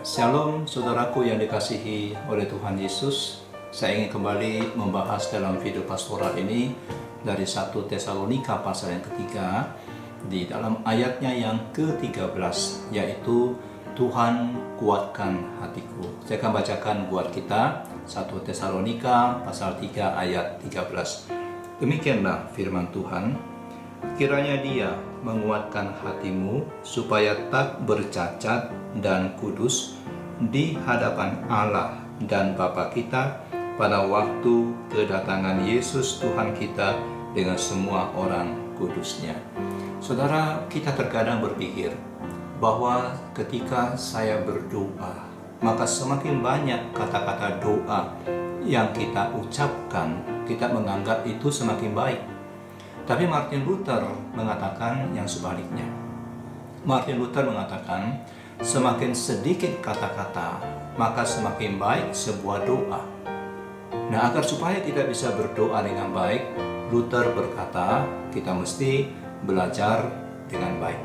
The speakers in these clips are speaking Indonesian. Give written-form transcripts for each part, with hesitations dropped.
Shalom saudaraku yang dikasihi oleh Tuhan Yesus. Saya ingin kembali membahas dalam video pastoral ini dari 1 Tesalonika pasal yang ketiga, di dalam ayatnya yang ke-13, yaitu Tuhan kuatkan hatiku. Saya akan bacakan buat kita 1 Tesalonika pasal 3 ayat 13. Demikianlah firman Tuhan. Kiranya Dia menguatkan hatimu supaya tak bercacat dan kudus di hadapan Allah dan Bapa kita pada waktu kedatangan Yesus Tuhan kita dengan semua orang kudusnya. Saudara, kita terkadang berpikir bahwa ketika saya berdoa, maka semakin banyak kata-kata doa yang kita ucapkan, kita menganggap itu semakin baik. Tapi Martin Luther mengatakan yang sebaliknya. Martin Luther mengatakan, semakin sedikit kata-kata, maka semakin baik sebuah doa. Nah, agar supaya kita bisa berdoa dengan baik, Luther berkata, kita mesti belajar dengan baik.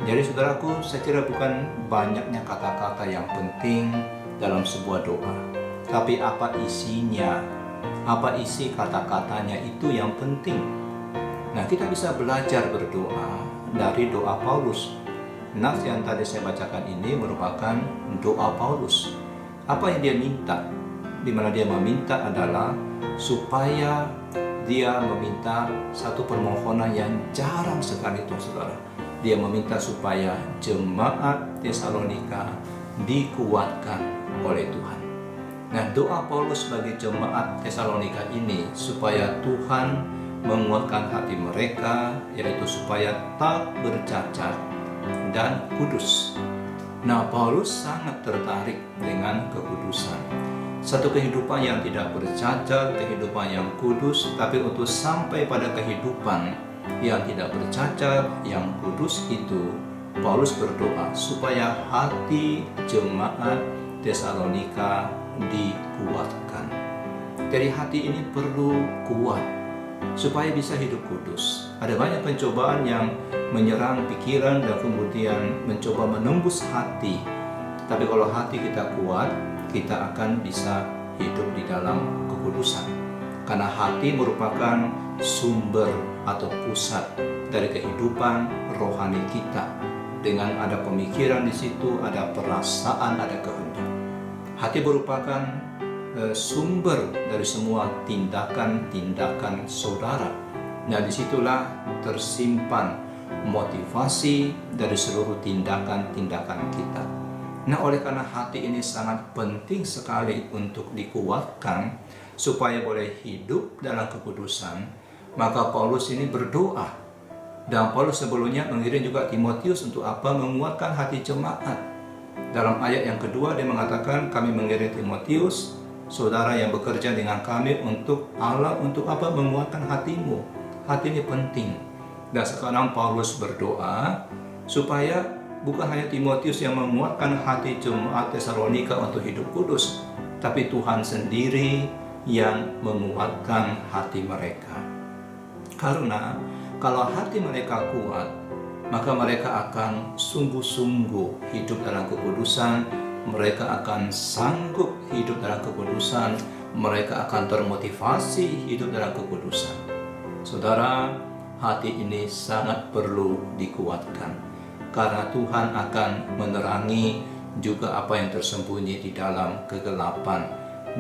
Jadi saudaraku, saya kira bukan banyaknya kata-kata yang penting dalam sebuah doa, tapi apa isinya, apa isi kata-katanya itu yang penting. Nah, kita bisa belajar berdoa dari doa Paulus. Nas yang tadi saya bacakan ini merupakan doa Paulus. Apa yang dia minta? Di mana dia meminta adalah supaya dia meminta satu permohonan yang jarang sekali itu, saudara. Dia meminta supaya jemaat Tesalonika dikuatkan oleh Tuhan. Nah, doa Paulus bagi jemaat Tesalonika ini supaya Tuhan menguatkan hati mereka, yaitu supaya tak bercacat dan kudus. Nah, Paulus sangat tertarik dengan kekudusan. Satu kehidupan yang tidak bercacat, kehidupan yang kudus, tapi untuk sampai pada kehidupan yang tidak bercacat, yang kudus itu, Paulus berdoa supaya hati jemaat Tesalonika dikuatkan. Jadi hati ini perlu kuat supaya bisa hidup kudus. Ada banyak pencobaan yang menyerang pikiran dan kemudian mencoba menembus hati. Tapi kalau hati kita kuat, kita akan bisa hidup di dalam kekudusan. Karena hati merupakan sumber atau pusat dari kehidupan rohani kita. Dengan ada pemikiran di situ, ada perasaan, ada kehendak. Hati merupakan sumber dari semua tindakan-tindakan saudara. Nah, disitulah tersimpan motivasi dari seluruh tindakan-tindakan kita. Nah, oleh karena hati ini sangat penting sekali untuk dikuatkan supaya boleh hidup dalam kekudusan, maka Paulus ini berdoa. Dan Paulus sebelumnya mengirim juga Timotius untuk apa? Menguatkan hati jemaat. Dalam ayat yang kedua dia mengatakan, kami mengirim Timotius, saudara yang bekerja dengan kami untuk Allah, untuk apa? Menguatkan hatimu. Hati ini penting. Dan sekarang Paulus berdoa supaya bukan hanya Timotius yang menguatkan hati jemaat Tesalonika untuk hidup kudus, tapi Tuhan sendiri yang menguatkan hati mereka. Karena kalau hati mereka kuat, maka mereka akan sungguh-sungguh hidup dalam kekudusan. Mereka akan sanggup hidup dalam kekudusan. Mereka akan termotivasi hidup dalam kekudusan. Saudara, hati ini sangat perlu dikuatkan. Karena Tuhan akan menerangi juga apa yang tersembunyi di dalam kegelapan.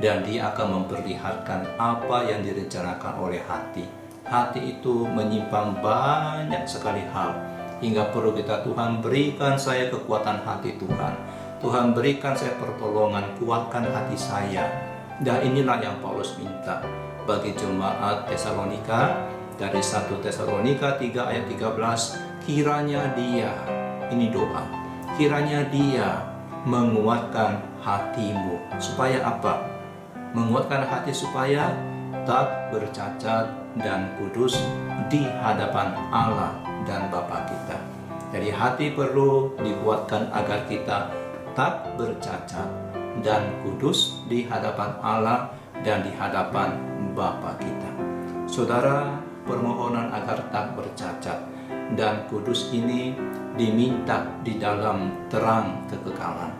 Dan Dia akan memperlihatkan apa yang direncanakan oleh hati. Hati itu menyimpan banyak sekali hal. Hingga perlu kita, Tuhan berikan saya kekuatan hati Tuhan. Tuhan berikan saya pertolongan, kuatkan hati saya. Dan inilah yang Paulus minta bagi jemaat Tesalonika. Dari 1 Tesalonika 3 ayat 13, kiranya Dia, ini doa, kiranya Dia menguatkan hatimu. Supaya apa? Menguatkan hati supaya tak bercacat dan kudus di hadapan Allah dan Bapa kita. Jadi hati perlu dikuatkan agar kita tak bercacat dan kudus di hadapan Allah dan di hadapan Bapa kita. Saudara, permohonan agar tak bercacat dan kudus ini diminta di dalam terang kekekalan.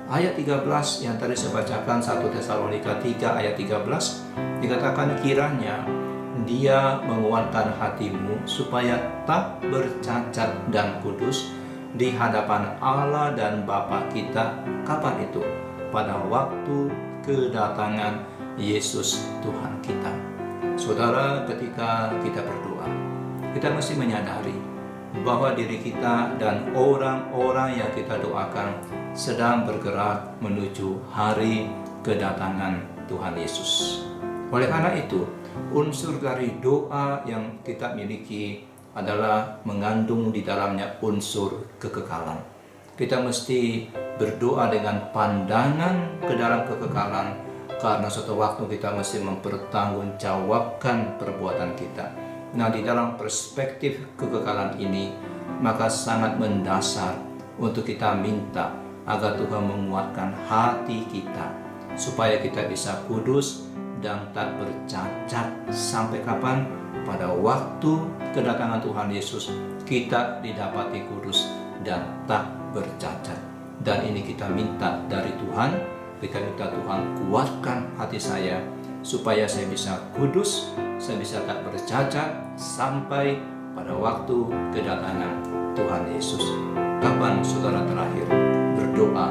Ayat 13 yang tadi saya bacakan, 1 Tesalonika 3 ayat 13, dikatakan kiranya Dia menguatkan hatimu supaya tak bercacat dan kudus di hadapan Allah dan Bapa kita. Kapan itu? Pada waktu kedatangan Yesus Tuhan kita. Saudara, ketika kita berdoa, kita mesti menyadari bahwa diri kita dan orang-orang yang kita doakan sedang bergerak menuju hari kedatangan Tuhan Yesus. Oleh karena itu, unsur dari doa yang kita miliki adalah mengandung di dalamnya unsur kekekalan. Kita mesti berdoa dengan pandangan ke dalam kekekalan, karena suatu waktu kita mesti mempertanggungjawabkan perbuatan kita. Nah, di dalam perspektif kekekalan ini, maka sangat mendasar untuk kita minta agar Tuhan menguatkan hati kita, supaya kita bisa kudus dan tak bercacat. Sampai kapan? Pada waktu kedatangan Tuhan Yesus, kita didapati kudus dan tak bercacat. Dan ini kita minta dari Tuhan. Kita minta Tuhan kuatkan hati saya, supaya saya bisa kudus, saya bisa tak bercacat sampai pada waktu kedatangan Tuhan Yesus. Kapan saudara terakhir berdoa